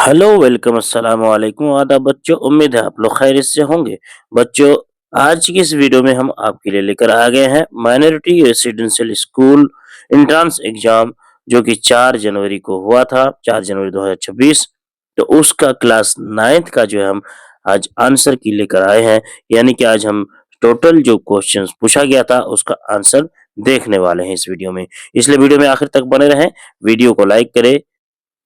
Hello welcome अस्सलाम वालेकुम आदाब बच्चों। उम्मीद है आप लोग खैरियत से होंगे। बच्चों, आज की इस वीडियो में हम आपके लिए लेकर आ गए हैं minority residential school entrance exam, जो कि 4 जनवरी को हुआ था, 4 जनवरी 2026। तो उसका क्लास 9th का जो है हम आज आंसर की लेकर आए हैं। यानी कि आज हम टोटल जो क्वेश्चंस पूछा गया था उसका आंसर देखने वाले हैं इस वीडियो में। इसलिए वीडियो में आखिर तक बने रहें। वीडियो को लाइक करें,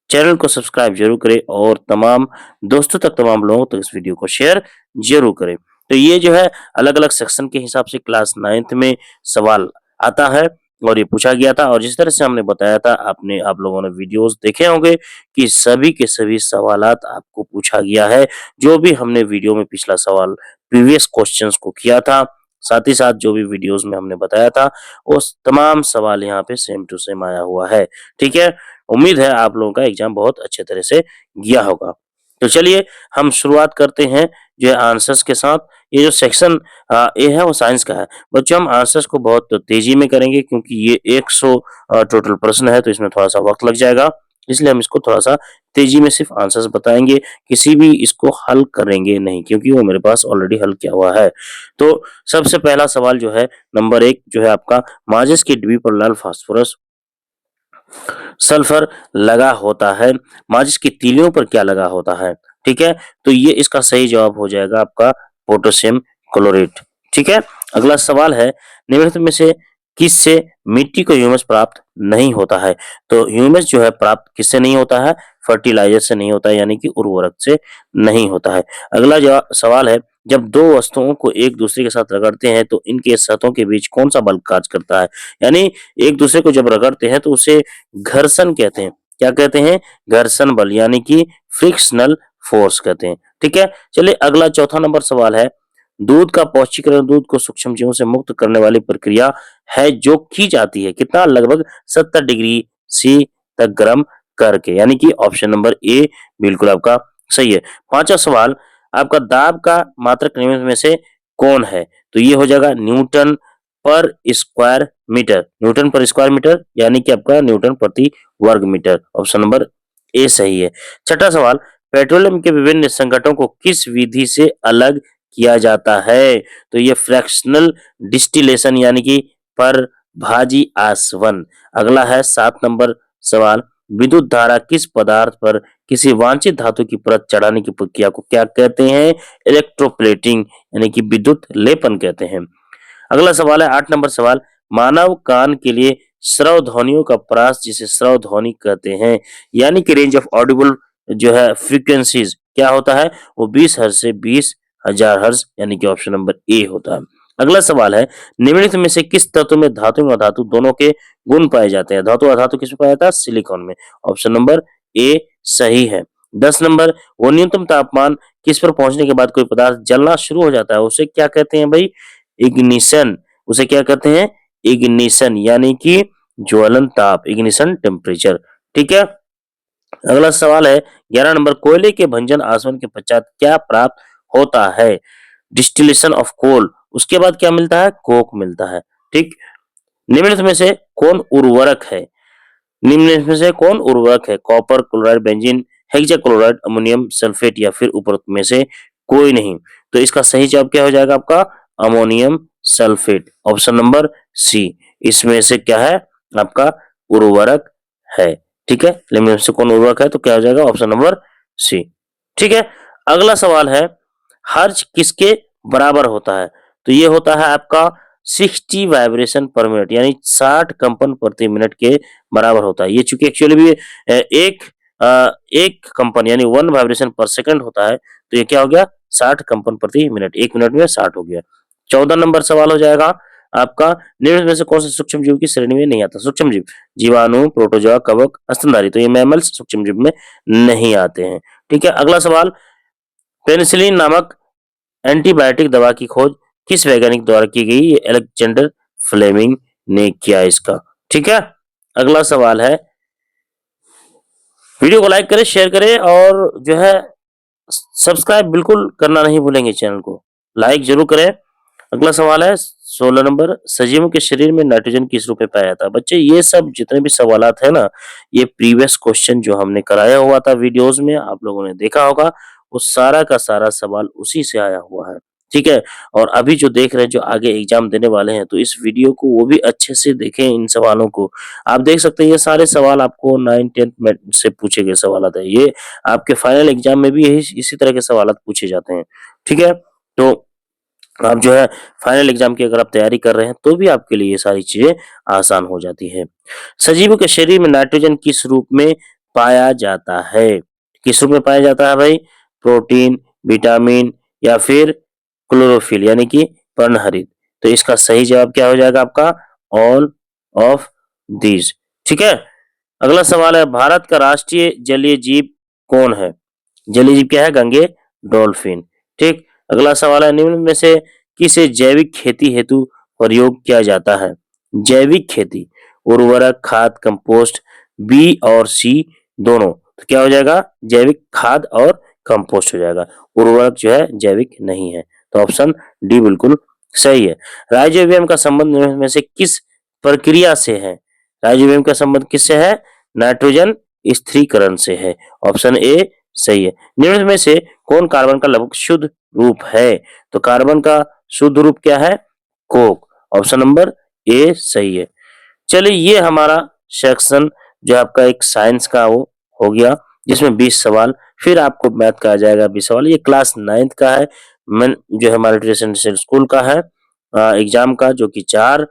चैनल को सब्सक्राइब जरूर करें और तमाम दोस्तों तक, तमाम लोगों तक इस वीडियो को शेयर जरूर करें। तो ये जो है अलग-अलग सेक्शन के हिसाब से क्लास 9th में सवाल आता है और ये पूछा गया था। और जिस तरह से हमने बताया था, आप लोगों ने वीडियोस देखे होंगे कि सभी के सभी सवालात आपको पूछा गया है। जो भी हमने वीडियो में पिछला सवाल प्रीवियस क्वेश्चंस को किया था, साथ ही साथ जो भी वीडियोस में हमने बताया था, वो तमाम सवाल यहाँ पे सेम टू सेम आया हुआ है। ठीक है? उम्मीद है आप लोगों का एग्जाम बहुत अच्छे तरह से गया होगा। तो चलिए हम शुरुआत करते हैं जो है आंसर्स के साथ। ये जो सेक्शन ए है वो साइंस का है। बच्चों, हम आंसर्स को बहुत तेजी में करेंगे क्योंकि ये 100 टोटल प्रश्न है, तो इसमें थोड़ा-सा वक्त लग जाएगा। इसलिए हम इसको थोड़ा-सा तेजी में सिर्फ आंसर्स बताएँगे, किसी भी इसको हल करेंगे नहीं, क्योंकि वो मेरे पास ऑलरेडी हल किया हुआ है। तो सबसे पहला सवाल जो है नंबर 1 जो है आपका, माचिस की डिब्बी पर लाल फास्फोरस सल्फर लगा होता है, माचिस की तीलियों पर क्या लगा होता है? ठीक है? तो ये इसका सही जवाब हो जाएगा आपका पोटेशियम क्लोरेट। ठीक है? अगला सवाल है, निम्नलिखित में से किससे मिट्टी को ह्यूमस प्राप्त नहीं होता है? तो ह्यूमस जो है प्राप्त किससे नहीं होता है? फर्टिलाइजर से नहीं होता है, यानी कि उर्वरक से नहीं होता है। अगला सवाल है, जब दो वस्तुओं को एक दूसरे के साथ रगड़ते हैं तो इनके सतहों के बीच कौन सा बल कार्य करता है? यानी एक दूसरे को जब रगड़ते हैं तो उसे घर्षण कहते हैं। क्या कहते हैं? घर्षण बल, यानी कि फ्रिक्शनल फोर्स कहते हैं। ठीक है? चलिए अगला चौथा नंबर सवाल है, दूध का पौष्टिकरण दूध को सूक्ष्म जीवों से मुक्त करने वाली प्रक्रिया है जो की जाती है कितना? लगभग 70 डिग्री सी तक गर्म करके, यानी कि ऑप्शन नंबर ए बिल्कुल आपका सही है। पांचवा सवाल, आपका दाब का मात्रक निम्न में से कौन है? तो ये हो जाएगा न्यूटन पर स्क्वायर मीटर। न्यूटन पर स्क्वायर मीटर, यानी कि आपका न्यूटन प्रति वर्ग मीटर। ऑप्शन नंबर ए सही है। छठा सवाल, पेट्रोलियम के विभिन्न संकटों को किस विधि से अलग किया जाता है? तो ये फ्रैक्शनल डिस्टिलेशन, यानी कि परभाजी आसवन। अगला है 7 नंबर सवाल, विद्युत धारा किस पदार्थ पर किसी वांछित धातु की परत चढ़ाने की प्रक्रिया को क्या कहते हैं? इलेक्ट्रोप्लेटिंग, यानी कि विद्युत लेपन कहते हैं। अगला सवाल है 8 नंबर सवाल, मानव कान के लिए श्रव्य ध्वनियों का प्रास जिसे श्रव्य ध्वनि कहते हैं, यानी कि रेंज ऑफ ऑडिबल जो है फ्रीक्वेंसीज क्या होता है? वो 20 हर्ट्ज से 20,000 हर्ट्ज, यानी कि ऑप्शन नंबर ए होता है। अगला सवाल है, निम्नलिखित में से किस तत्व में धातु और अधातु दोनों के गुण पाए जाते हैं? धातु अधातु किसमें पाया जाता है? सिलिकॉन में। ऑप्शन नंबर ए सही है। 10 नंबर, वो न्यूनतम तापमान किस पर पहुंचने के बाद कोई पदार्थ जलना शुरू हो जाता है, उसे क्या कहते हैं भाई? इग्निशन। उसे क्या कहते हैं? इग्निशन, यानी कि ज्वलन ताप, इग्निशन टेम्परेचर। ठीक है? अगला सवाल है 11 नंबर, कोयले के भंजन आसवन के पश्चात क्या प्राप्त होता है? Distillation of coal. उसके बाद क्या मिलता है? कोक मिलता है। ठीक? निम्नलिखित में से कौन उर्वरक है? निम्नलिखित में से कौन उर्वरक है? Copper chloride, benzene, hexachloride, ammonium sulphate या फिर उपरोक्त में से कोई नहीं। तो इसका सही जवाब क्या हो जाएगा आपका? Ammonium sulphate. Option number C इसमें से क्या है? आपका उर्वरक है। ठीक है? निम्न में से कौन उर्वरक है? तो क्या हो जाएगा? Option number C. ठीक है? अगला सवाल है, हर्ज किसके बराबर होता है? तो ये होता है आपका 60 वाइब्रेशन पर मिनट, यानी 60 कंपन प्रति मिनट के बराबर होता है। ये चूंकि एक्चुअली भी एक कंपन यानी 1 वाइब्रेशन पर सेकंड होता है, तो ये क्या हो गया? 60 कंपन प्रति मिनट, 1 मिनट में 60 हो गया। 14 नंबर सवाल हो जाएगा आपका, निम्न में से कौन से सूक्ष्म जीव की श्रेणी में नहीं आता? सूक्ष्म जीव, जीवाणु, प्रोटोजोआ, कवक, स्तनधारी। तो ये मैमल्स सूक्ष्म जीव में नहीं आते हैं। ठीक है? अगला सवाल, पेनिसिलिन नामक एंटीबायोटिक दवा की खोज किस वैज्ञानिक द्वारा की गई? ये अलेक्जेंडर फ्लेमिंग ने किया इसका। ठीक है? अगला सवाल है, वीडियो को लाइक करें, शेयर करें और जो है सब्सक्राइब बिल्कुल करना नहीं भूलेंगे चैनल को, लाइक जरूर करें। अगला सवाल है, 16 नंबर, सजीवों के शरीर में नाइट्रोजन किस रूप में पाया जाता है? बच्चे ये सब जितने भी सवालात है ना, ये प्रीवियस क्वेश्चन जो हमने कराया हुआ था वीडियोस में, आप लोगों ने देखा होगा, वो सारा का सारा सवाल उसी से आया हुआ है। ठीक है? और अभी जो देख रहे हैं, जो आगे एग्जाम देने वाले हैं, तो इस वीडियो को वो भी अच्छे से देखें इन सवालों को। आप देख सकते हैं ये सारे सवाल आपको 9th-10th में से पूछे गए सवालात है। ये आपके फाइनल एग्जाम में भी यही इसी तरह के सवालात पूछे जाते हैं। ठीक है? तो आप जो है फाइनल एग्जाम की अगर आप तैयारी कर रहे हैं तो भी आपके लिए ये सारी चीजें आसान हो जाती है। सजीवों के शरीर में नाइट्रोजन किस रूप में पाया जाता है? किस रूप में पाया जाता है भाई? प्रोटीन, विटामिन या फिर क्लोरोफिल यानी कि पर्णहरित। तो इसका सही जवाब क्या हो जाएगा आपका? All of these. ठीक है? अगला सवाल है, भारत का राष्ट्रीय जलीय जीव कौन है? जलीय जीव क्या है? गंगे डॉल्फिन। ठीक। अगला सवाल है, निम्न में से किसे जैविक खेती हेतु प्रयोग किया जाता है? जैविक खेती, उर्वरक, खाद, कंपोस्ट, बी और सी दोनों। तो क्या हो जाएगा? जैविक खाद और कंपोस्ट हो जाएगा। उर्वरक जो है जैविक नहीं है। तो ऑप्शन डी बिल्कुल सही है। राइजोबियम का संबंध निम्न में से किस प्रक्रिया से है? राइजोबियम का संबंध किससे है? नाइट्रोजन स्थिरीकरण से है। ऑप्शन ए सही है। निम्न में से कौन कार्बन का लगभग शुद्ध रूप है? तो कार्बन का शुद्ध रूप क्या है? कोक। ऑप्शन नंबर ए सही है। चलिए ये हमारा सेक्शन जो आपका एक साइंस का वो हो गया, जिसमें 20 सवाल, फिर आपको मैथ का आ जाएगा 20 सवाल। ये क्लास 9th का है, मैं जो है हमारे ट्यूशन स्कूल का है एग्जाम का, जो कि 4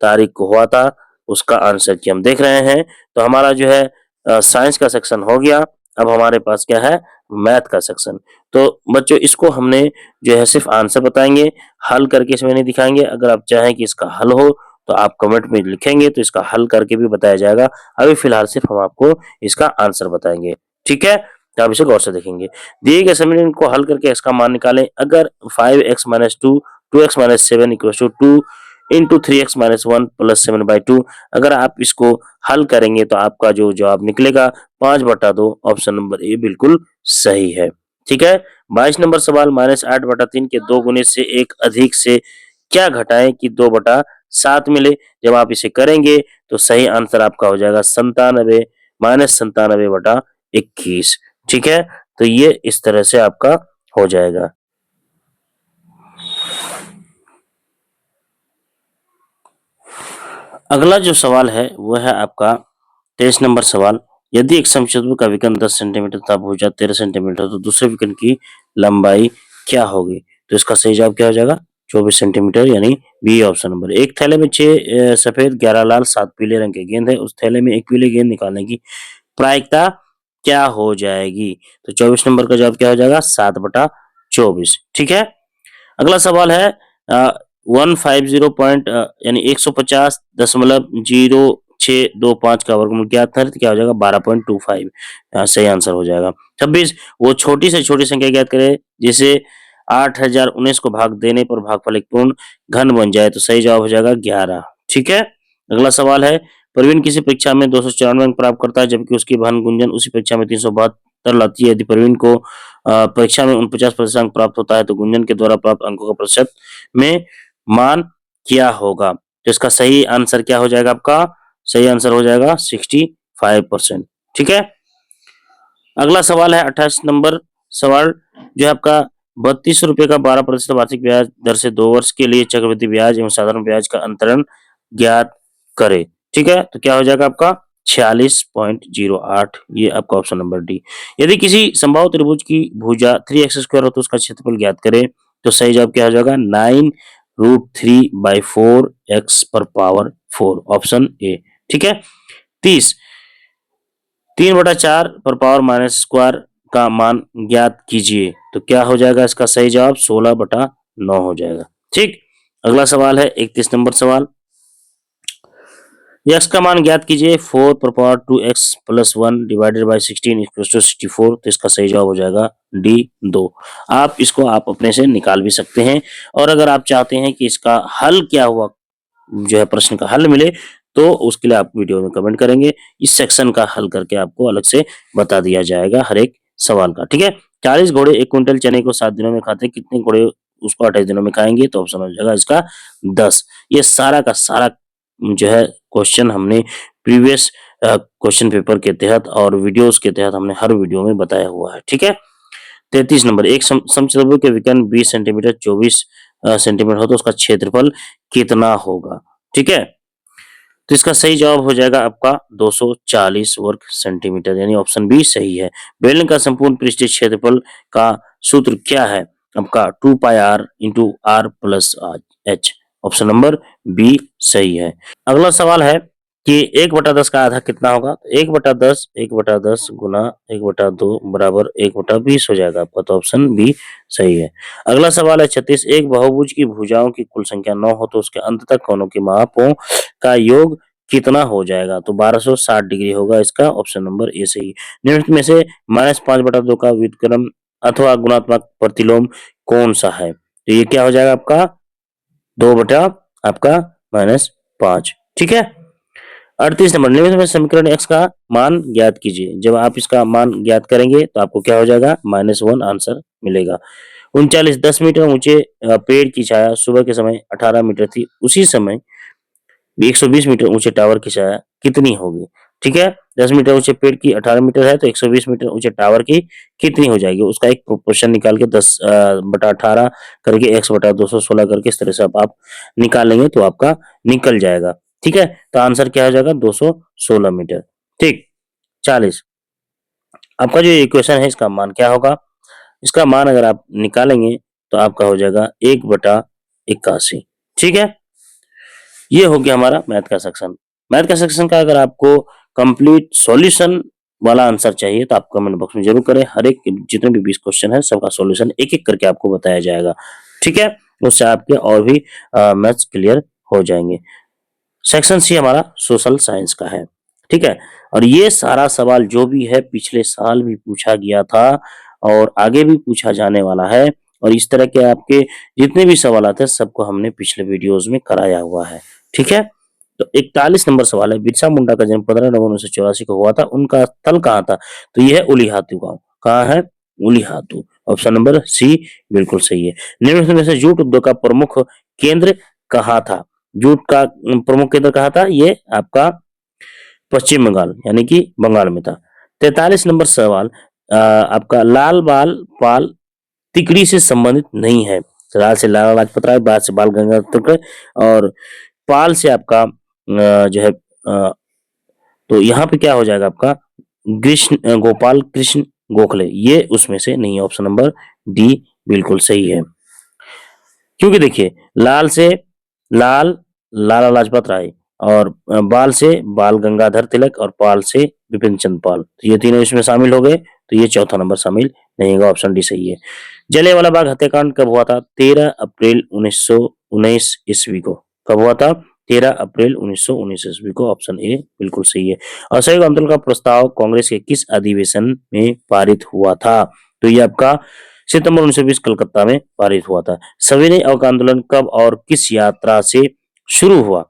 तारीख को हुआ था, उसका आंसर की हम देख रहे हैं। तो हमारा जो है साइंस का सेक्शन हो गया। अब हमारे पास क्या है? मैथ का सेक्शन। तो बच्चों इसको हमने जो है सिर्फ आंसर बताएंगे, हल करके इसमें नहीं दिखाएंगे। अगर आप चाहें कि इसका हल हो तो आप कमेंट में लिखेंगे तो इसका हल करके भी बताया जाएगा। अभी फिलहाल सिर्फ हम आपको इसका आंसर बताएंगे। ठीक है? तो आप इसे गौर से देखेंगे। दिए गए समीकरण को हल करके इसका मान निकालें। अगर 5x-2 2x-7 = 2 into 3x-1 plus 7/2, अगर आप इसको हल करेंगे तो आपका जो जवाब निकलेगा 5/2। ऑप्शन नंबर ए बिल्कुल सही है। ठीक है? 22 नंबर सवाल, -8/3 के 2 गुने से एक अधिक से क्या घटाएं कि 2/7 मिले? जब आप इसे करेंगे तो सही आंसर आपका हो जाएगा 97 -97/21। ठीक है? तो ये इस तरह से आपका हो जाएगा। अगला जो सवाल है वो है आपका 23 नंबर सवाल, यदि एक समचतुर्भुज का विकर्ण 10 सेंटीमीटर तथा भुजा 13 सेंटीमीटर, तो दूसरे विकर्ण की लंबाई क्या होगी? तो इसका सही जवाब क्या हो जाएगा? 24 सेंटीमीटर, यानी बी ऑप्शन नंबर। एक थैले में 6 सफेद, 11 लाल, 7 पीले रंग के गेंद है। उस थैले में एक पीले गेंद निकालने की प्रायिकता क्या हो जाएगी? तो 24 नंबर का जवाब क्या हो जाएगा? 7/24। ठीक है? अगला सवाल है 150 पॉइंट यानी 150.0625 का वर्गमूल ज्ञात है, तो क्या हो जाएगा? 12.25। सही आंसर हो जाएगा। 26, वो छोटी से छोटी संख्या ज्ञात करे जिसे 8019 को भाग देने पर भागफल एक पूर्ण घन बन जाए, तो सही जवाब हो जाएगा 11। ठीक है? अगला सवाल है, प्रवीण किसी परीक्षा में 294 अंक प्राप्त करता है, जबकि उसकी बहन गुंजन उसी परीक्षा में 372 लाती है। यदि प्रवीण को परीक्षा में 49% अंक प्राप्त होता है, तो गुंजन के द्वारा प्राप्त अंकों का प्रतिशत में मान क्या होगा? तो इसका सही आंसर क्या हो जाएगा आपका? सही आंसर हो जाएगा 65%। ठीक है? अगला सवाल है 28 नंबर सवाल, जो है आपका 32 रुपए का 12% वार्षिक ब्याज दर से 2 वर्ष के लिए चक्रवृद्धि ब्याज एवं साधारण ब्याज का अंतरण ज्ञात करे। ठीक है? तो क्या हो जाएगा आपका? 46.08। ये आपका ऑप्शन नंबर डी। यदि किसी समबाहु त्रिभुज की भुजा 3x² हो तो उसका क्षेत्रफल ज्ञात करें, तो सही जवाब क्या हो जाएगा? 9√3/4x⁴ option A. ठीक है? 30, 3/4 पर पावर माइनस स्क्वायर का मान ज्ञात कीजिए, तो क्या हो जाएगा इसका सही जवाब? 16/9 हो जाएगा। ठीक। अगला सवाल है 31 नंबर सवाल, x का मान ज्ञात कीजिए। 4 पर पावर 2x + 1 डिवाइडेड बाय 16 = 64, तो इसका सही जवाब हो जाएगा डी 2। आप इसको आप अपने से निकाल भी सकते हैं, और अगर आप चाहते हैं कि इसका हल क्या हुआ, जो है प्रश्न का हल मिले, तो उसके लिए आप वीडियो में कमेंट करेंगे। इस सेक्शन का हल करके आपको अलग से बता दिया जाएगा हर एक सवाल का। ठीक है? 40 घोड़े 1 क्विंटल चने को 7 दिनों में खाते, कितने घोड़े उसको 28 दिनों में खाएंगे तो ऑप्शन हो जाएगा इसका 10। ये सारा का सारा जो है क्वेश्चन हमने प्रीवियस क्वेश्चन पेपर के तहत और वीडियोस के तहत हमने हर वीडियो में बताया हुआ है। ठीक है। 33 नंबर, एक समचतुर्भुज के विकर्ण 20 सेंटीमीटर 24 सेंटीमीटर हो तो उसका क्षेत्रफल कितना होगा। ठीक है। तो इसका सही जवाब हो जाएगा आपका 240 वर्ग सेंटीमीटर, यानी ऑप्शन बी सही है। बेलन का संपूर्ण पृष्ठीय क्षेत्रफल का सूत्र क्या है आपका 2 pi r into r plus h. Option number B सही है। अगला सवाल है कि 1/10 का आधा कितना होगा। 1/10 गुना 1/2 बराबर 1/20 हो जाएगा आपका, तो ऑप्शन बी सही है। अगला सवाल है 36, एक बहुभुज की भुजाओं की कुल संख्या 9 हो तो उसके अंत तक कोणों के मापों का योग कितना हो जाएगा, तो 1260 डिग्री होगा इसका, ऑप्शन नंबर ए सही। निम्नलिखित में से -5/2 का व्युत्क्रम अथवा गुणात्मक प्रतिलोम कौन सा है, तो ये क्या हो जाएगा आपका 2/5। ठीक है। 38 नंबर, निम्नलिखित में समीकरण x का मान ज्ञात कीजिए। जब आप इसका मान ज्ञात करेंगे तो आपको क्या हो जाएगा -1 आंसर मिलेगा। 39, 10 मीटर ऊंचे पेड़ की छाया सुबह के समय 18 मीटर थी, उसी समय 120 मीटर ऊंचे टावर की छाया कितनी होगी। ठीक है। 10 मीटर ऊंचे पेड़ की 18 मीटर है तो 120 मीटर ऊंचे टावर की कितनी हो जाएगी, उसका एक प्रोपोर्शन निकाल के 10/18 करके x/216 करके इस तरह से आप निकाल लेंगे तो आपका निकल जाएगा। ठीक है। तो आंसर क्या हो जाएगा 216 मीटर। ठीक। 40, आपका जो इक्वेशन है इसका मान क्या होगा, इसका मान अगर आप निकालेंगे तो आपका हो जाएगा 1/81। ठीक है। ये हो गया हमारा मैथ का सेक्शन। मैथ का सेक्शन का अगर आपको कंप्लीट सॉल्यूशन वाला आंसर चाहिए तो आप कमेंट बॉक्स में जरूर करें। हर एक जितने भी 20 क्वेश्चन है सबका सॉल्यूशन एक एक करके आपको बताया जाएगा। ठीक है। उससे आपके और भी मैथ्स क्लियर हो जाएंगे। सेक्शन सी हमारा सोशल साइंस का है। ठीक है। और ये सारा सवाल जो भी है पिछले साल भी पूछा गया था और आगे भी पूछा जाने वाला है, और इस तरह के आपके जितने भी सवाल आते हैं सबको हमने पिछले वीडियोस में कराया हुआ है। ठीक है। तो 41 नंबर सवाल है, बिरसा मुंडा का जन्म 15 नवंबर 1984 को हुआ था, उनका स्थल कहाँ था, तो यह है उलीहातू गांव। कहाँ है, उलीहातू। ऑप्शन नंबर सी बिल्कुल सही है। निम्नलिखित में से जूट उद्योग का प्रमुख केंद्र कहाँ था, जूट का प्रमुख केंद्र कहाँ था, ये आपका पश्चिम बंगाल यानी कि बंगाल में था। 43 नंबर सवाल, आपका लाल बाल पाल तिकड़ी से संबंधित नहीं है। लाल से लाला लाजपत राय, बाल से बाल गंगाधर तिलक और पाल से आपका जो है तो यहाँ पे क्या हो जाएगा आपका कृष्ण गोपाल कृष्ण गोखले, ये उसमें से नहीं है। ऑप्शन नंबर डी बिल्कुल सही है। क्योंकि देखिए लाल से लाल लाला लाजपत राय और बाल से बाल गंगाधर तिलक और पाल से विपिन चंद्र पाल, तो ये तीनों इसमें शामिल हो गए, तो ये चौथा नंबर शामिल नहीं होगा, ऑप्शन डी सही है। जलियांवाला बाग हत्याकांड कब हुआ था, 13 अप्रैल 1919 ईस्वी को। कब हुआ था, 13 अप्रैल 1919 ईस्वी को, ऑप्शन ए बिल्कुल सही है। असहयोग आंदोलन का प्रस्ताव कांग्रेस के किस अधिवेशन में पारित हुआ था, तो ये आपका सितंबर 1920 कलकत्ता में पारित हुआ था। सविनय अवज्ञा आंदोलन कब और किस यात्रा से शुरू हुआ,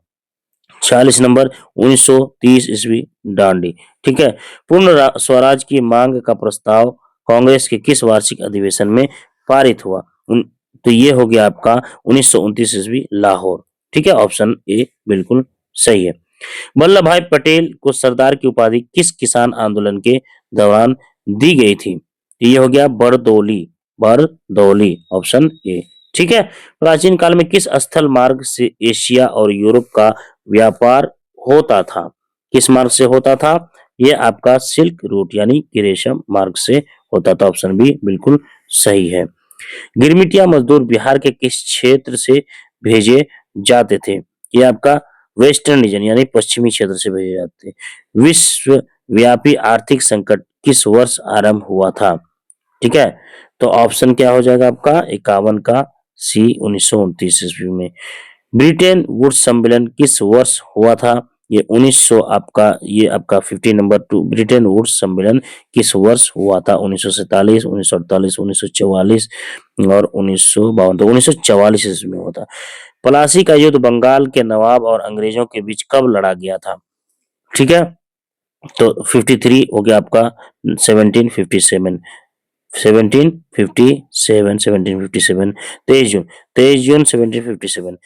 46 नंबर 1930 ईस्वी दांडी। ठीक है। पूर्ण स्वराज की मांग का प्रस्ताव कांग्रेस के किस वार्षिक अधिवेशन में पारित हुआ, तो ये हो गया आपका 1929 ईस्वी लाहौर। ठीक है। ऑप्शन ए बिल्कुल सही है। वल्लभ भाई पटेल को सरदार की उपाधि किस किसान आंदोलन के दौरान दी गई थी, ये हो गया बरदौली, बरदौली, ऑप्शन ए। ठीक है। प्राचीन काल में किस स्थल मार्ग से एशिया और यूरोप का व्यापार होता था, किस मार्ग से होता था, ये आपका सिल्क रूट यानी कि रेशम मार्ग से होता था, ऑप्शन बी बिल्कुल सही है। गिरमिटिया मजदूर बिहार के किस क्षेत्र से भेजे जाते थे, ये आपका वेस्टर्न रीजन यानी पश्चिमी क्षेत्र से भेजे जाते थे। विश्व व्यापी आर्थिक संकट किस वर्ष आरंभ हुआ था, ठीक है, तो ऑप्शन क्या हो जाएगा आपका 51 का सी 1929 ईस्वी में। ब्रिटेन वुड्स सम्मेलन किस वर्ष हुआ था, ये 1900 आपका, ये आपका 50 नंबर 2 ब्रिटेन वुड्स सम्मेलन किस वर्ष हुआ था, 1947, 1948, 1944 और 1952, तो 1944 ईस्वी में हुआ था। प्लासी का युद्ध बंगाल के नवाब और अंग्रेजों के बीच कब लड़ा गया था, ठीक है, तो 53 हो गया आपका 1757। 1757, 1757, 23 जून 1757।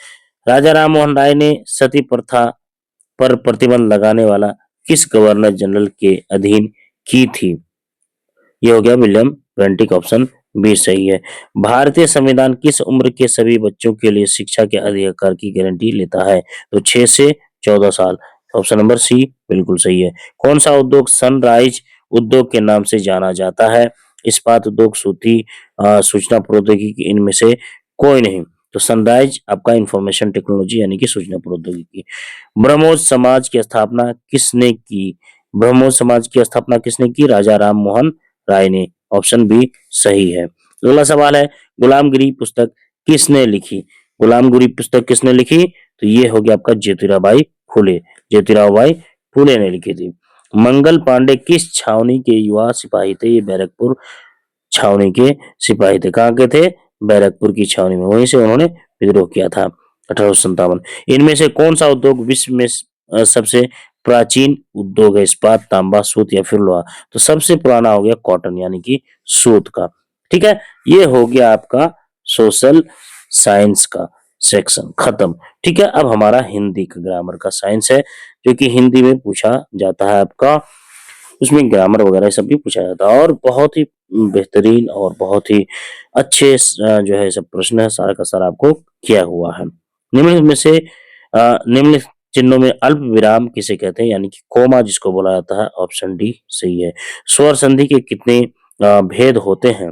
राजा राम मोहन राय ने सती प्रथा पर प्रतिबंध लगाने वाला किस गवर्नर जनरल के अधीन की थी? ये हो गया विलियम बेंटिक, ऑप्शन बी सही है। भारतीय संविधान किस उम्र के सभी बच्चों के लिए शिक्षा के अधिकार की गारंटी लेता है? तो 6 से 14 साल। ऑप्शन नंबर सी बिल्कुल सही है। कौन सा उद्योग सनराइज उद्योग के नाम से जाना जाता है? इस्पात उद्योग, सूती, सूचना प्रौद्योगिकी, इनमें से कोई नहीं। तो सनराइज आपका इंफॉर्मेशन टेक्नोलॉजी यानी कि सूचना प्रौद्योगिकी। ब्रह्मोस समाज की स्थापना किसने की? ब्रह्मोस समाज की स्थापना किसने की? राजा राम मोहन राय ने। ऑप्शन बी सही है। अगला सवाल है, गुलामगिरी पुस्तक किसने लिखी? गुलामगिरी पुस्तक किसने लिखी? तो ये हो गया आपका ज्योतिराबाई फुले। ज्योतिराबाई फुले ने लिखी थी। मंगल पांडे किस छावनी के युवा सिपाही थे? ये बैरकपुर छावनी के सिपाही थे। कहाँ के थे? बैरकपुर की छावनी में, वहीं से उन्होंने विद्रोह किया था 1857। इनमें से कौन सा उद्योग विश्व में सबसे प्राचीन उद्योग है? इस्पात, तांबा, सूत या फिर लोहा? तो सबसे पुराना हो गया कॉटन यानी कि सूत का। ठीक है, ये हो गया आपका सोशल साइंस का सेक्शन खत्म। ठीक है, अब हमारा हिंदी का ग्रामर का साइंस है, जो कि हिंदी में पूछा जाता है आपका। उसमें ग्रामर वगैरह सब भी पूछा जाता है और बहुत ही बेहतरीन और बहुत ही अच्छे जो है सब प्रश्न है, सारा का सारा आपको किया हुआ है। निम्न में से निम्न चिन्हों में अल्प विराम किसे कहते हैं? यानी कि कोमा जिसको बोला जाता है। ऑप्शन डी सही है। स्वर संधि के कितने भेद होते हैं?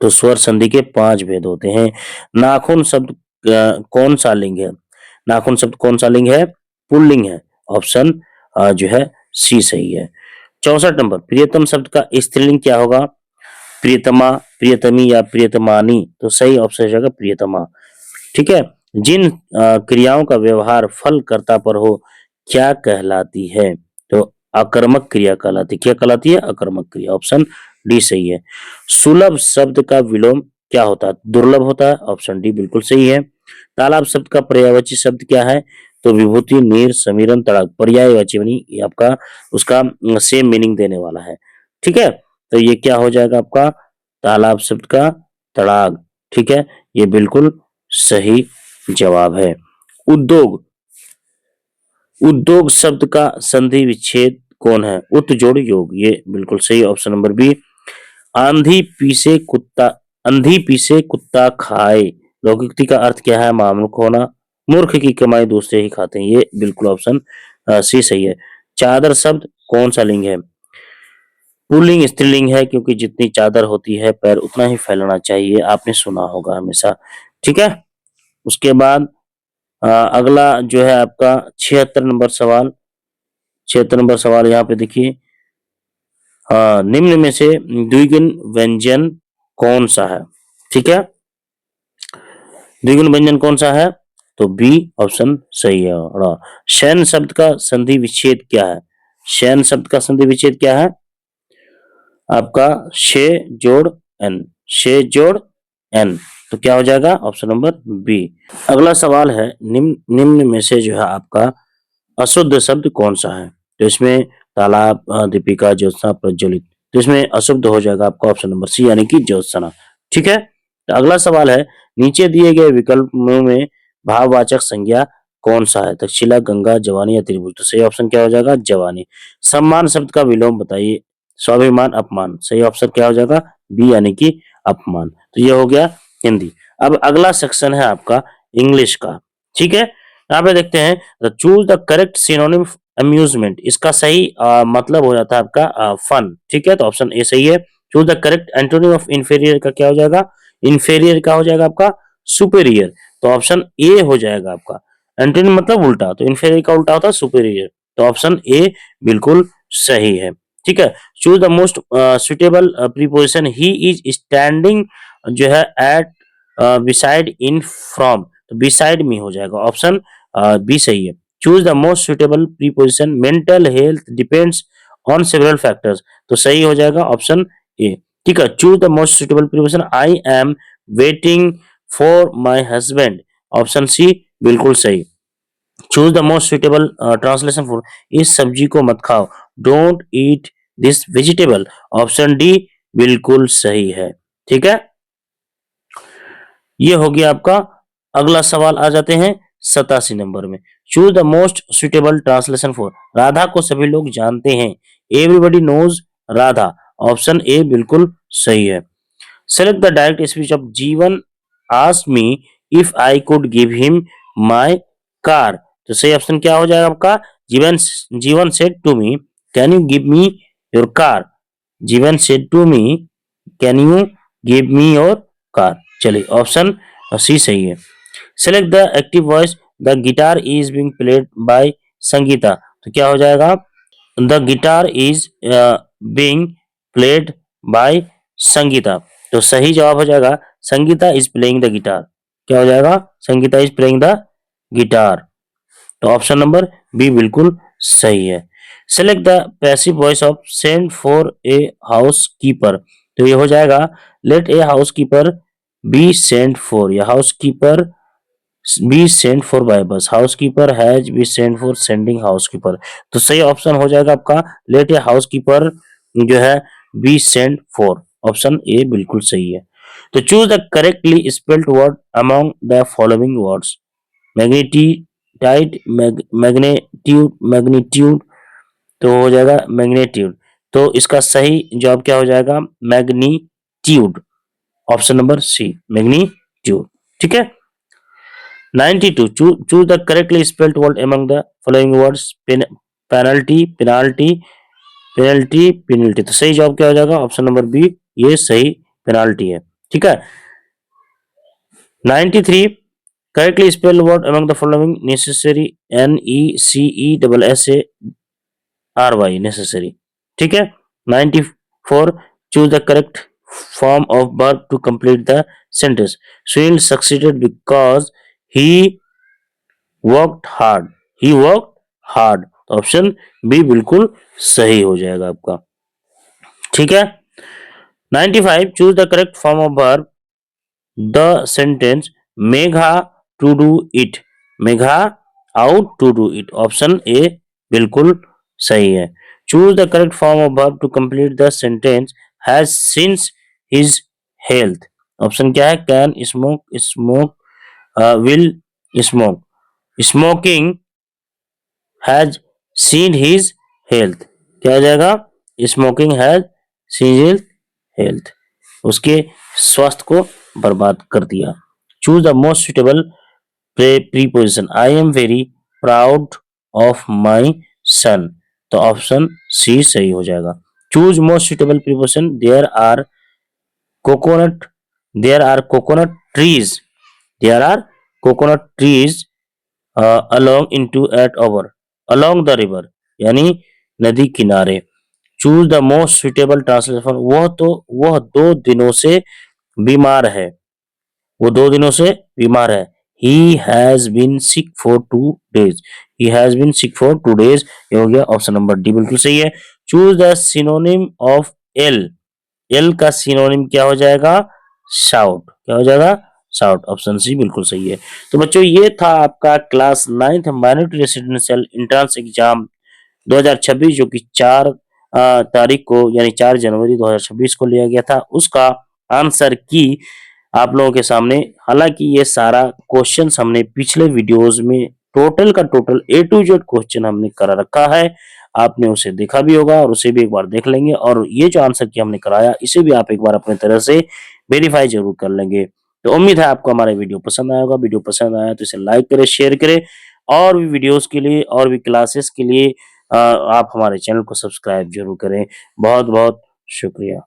तो स्वर संधि के 5 भेद होते हैं। नाखून शब्द कौन सा लिंग है? नाखून शब्द कौन सा लिंग है? पुल्लिंग है। ऑप्शन जो है सी सही है। 64 नंबर, प्रियतम शब्द का स्त्रीलिंग क्या होगा? प्रियतमा, प्रियतमी या प्रियतमानी? तो सही ऑप्शन हो जाएगा प्रियतमा। ठीक है, जिन क्रियाओं का व्यवहार फल कर्ता पर हो क्या कहलाती है? तो आकर्मक क्रिया कहलाती है। क्या कहलाती है? आकर्मक क्रिया। ऑप्शन डी सही है। सुलभ शब्द का विलोम क्या होता है? दुर्लभ होता है। ऑप्शन डी बिल्कुल सही है। तालाब शब्द का पर्यायवाची शब्द क्या है? तो विभूति, नीर, समीरन, तड़ाक। पर्यायवाची यानी ये आपका उसका सेम मीनिंग देने वाला है। ठीक है, तो ये क्या हो जाएगा आपका? तालाब शब्द का तड़ाग। ठीक है, ये बिल्कुल सही जवाब है। उद्योग, उद्योग शब्द का संधि विच्छेद कौन है? उत जोड़ योग, ये बिल्कुल सही ऑप्शन नंबर बी। आंधी पीसे कुत्ता, अंधी पीसे कुत्ता खाए, लौकिकता का अर्थ क्या है? महामूर्ख होना। मूर्ख की कमाई दूसरे ही खाते हैं, ये बिल्कुल ऑप्शन सी सही है। चादर शब्द कौन सा लिंग है? पुल्लिंग स्त्रीलिंग है, क्योंकि जितनी चादर होती है पैर उतना ही फैलाना चाहिए, आपने सुना होगा हमेशा। ठीक है, उसके बाद अगला जो है आपका 76 नंबर सवाल। 76 नंबर सवाल यहाँ पे देखिए, निम्न में से द्विगुण व्यंजन कौन सा है? ठीक है, द्विगुण व्यंजन कौन सा है? तो बी ऑप्शन सही है। शयन शब्द का संधि विच्छेद क्या है? शयन शब्द का संधि विच्छेद क्या है? आपका शे जोड़ एन, शे जोड़ एन। तो क्या हो जाएगा? Option number B. अगला सवाल है, निम्न निम्न में से जो है आपका अशुद्ध शब्द कौन सा है? तो इसमें तालाब, दीपिका, ज्योत्सना, प्रज्वलित। तो इसमें अशुद्ध हो जाएगा आपका ऑप्शन नंबर सी यानी कि ज्योत्सना। ठीक है, तो अगला सवाल है, नीचे दिए गए विकल्पों में भाववाचक संज्ञा कौन सा है? तक्षशिला, गंगा, जवानी या त्रिभुज? तो सही ऑप्शन क्या हो जाएगा? जवानी। सम्मान शब्द का विलोम बताइए। स्वाभिमान, अपमान। सही ऑप्शन क्या हो जाएगा? बी यानी कि अपमान। तो ये हो गया हिंदी। अब अगला सेक्शन है आपका इंग्लिश का। ठीक है, यहाँ पे देखते हैं, choose the correct synonym amusement. इसका सही मतलब हो जाता है आपका फन। ठीक है, तो ऑप्शन ए सही है। Choose the correct antonym of inferior का क्या हो जाएगा? इंफेरियर का हो जाएगा आपका सुपेरियर। तो ऑप्शन ए हो जाएगा आपका। एंटोनिम मतलब उल्टा, तो इंफेरियर का उल्टा होता है सुपेरियर। तो ऑप्शन ए बिल्कुल सही है। ठीक है, choose the most suitable preposition. He is standing जो है एट बिसाइड इन फ्रॉम, तो बिसाइड में हो जाएगा। ऑप्शन बी सही है। Choose the most suitable preposition. Mental health depends on several factors, तो सही हो जाएगा ऑप्शन ए। ठीक है, choose the most suitable preposition. I am waiting for my husband. Option C बिल्कुल सही। Choose the most suitable translation for, इस सब्जी को मत खाओ। Don't eat this vegetable. Option D बिल्कुल सही है। ठीक है, ये हो गया आपका। अगला सवाल आ जाते हैं 87 नंबर में। Choose the most suitable translation for. Radha को सभी लोग जानते हैं। Everybody knows Radha. Option A बिल्कुल सही है। Select the direct speech of Jeevan ask me if I could give him my car. तो सही ऑप्शन क्या हो जाएगा आपका? Jeevan Jeevan said to me can you give me your car. Jeevan said to me can you give me your car. चलिए option C सही है। Select the active voice the guitar is being played by Sangeeta. तो क्या हो जाएगा? The guitar is being played by Sangeeta. तो सही जवाब हो जाएगा Sangeeta is playing the guitar. क्या हो जाएगा? Sangeeta is playing the guitar. तो ऑप्शन नंबर बी बिल्कुल सही है। Select the passive voice of send for a house keeper. तो ये हो जाएगा let a house keeper be send for, या house keeper be send for by bus. Housekeeper has be send for sending house keeper. तो सही option हो जाएगा आपका लेट ए हाउस कीपर जो है be send for. Option A बिल्कुल सही है। तो choose the correctly spelled word among the following words. Magnetitude, magnetude, magnitude. तो हो जाएगा मैग्नेट्यूड। तो इसका सही जवाब क्या हो जाएगा? Magnitude. Option number C magnitude. ठीक है। 92 choose the correctly spelled word among the following words penalty, penalty, penalty, penalty। तो सही जवाब क्या हो जाएगा? ऑप्शन नंबर बी, ये सही पेनाल्टी है। ठीक है। 93 correctly spelled word among the following necessary necessary necessary। ठीक है। 94 choose the correct form of verb to complete the sentence। Sunil succeeded because he worked hard. He work hard. Option B बिल्कुल सही हो जाएगा आपका। ठीक है। 95 choose the correct form of verb the sentence Megha to do it, Megha out to do it. Option A बिल्कुल सही है। Choose the correct form of verb to complete the sentence has since his health. Option क्या है? Can smoke, smoke will smoke, smoking has seen his health. क्या हो जाएगा? Smoking has seen his health, उसके स्वास्थ्य को बर्बाद कर दिया। Choose the most suitable preposition I am very proud of my son. तो ऑप्शन सी सही हो जाएगा। Choose most suitable preposition coconut there are coconut trees, there are coconut trees along into at over along the river, यानी नदी किनारे। Choose the most suitable translation वह 2 दिनों से बीमार है, वो 2 दिनों से बीमार है। He has been sick for 2 days, he has been sick for 2 days। ये हो गया ऑप्शन नंबर डी बिल्कुल सही है। Choose the synonym of L. L का सिनोनिम क्या हो जाएगा? शाउट। क्या हो जाएगा? शाउट। ऑप्शन सी बिल्कुल सही है। तो बच्चों ये था आपका class 9th minority residential entrance exam 2026 जो कि 4 तारीख को यानी 4 जनवरी 2026 को लिया गया था, उसका आंसर की आप लोगों के सामने। हालांकि ये सारा क्वेश्चंस हमने पिछले वीडियोस में टोटल का total A to Z question हमने करा रखा है, आपने उसे देखा भी होगा और उसे भी एक बार देख लेंगे, और ये जो आंसर की हमने कराया इसे भी आप एक बार अपने तरह से वेरीफाई जरूर कर लेंगे। तो उम्मीद है आपको हमारा वीडियो पसंद आया होगा। वीडियो पसंद आया तो इसे लाइक करें, शेयर करें, और भी वीडियोस के लिए और भी क्लासेस के लिए आप हमारे चैनल को सब्सक्राइब जरूर करें। बहुत बहुत शुक्रिया।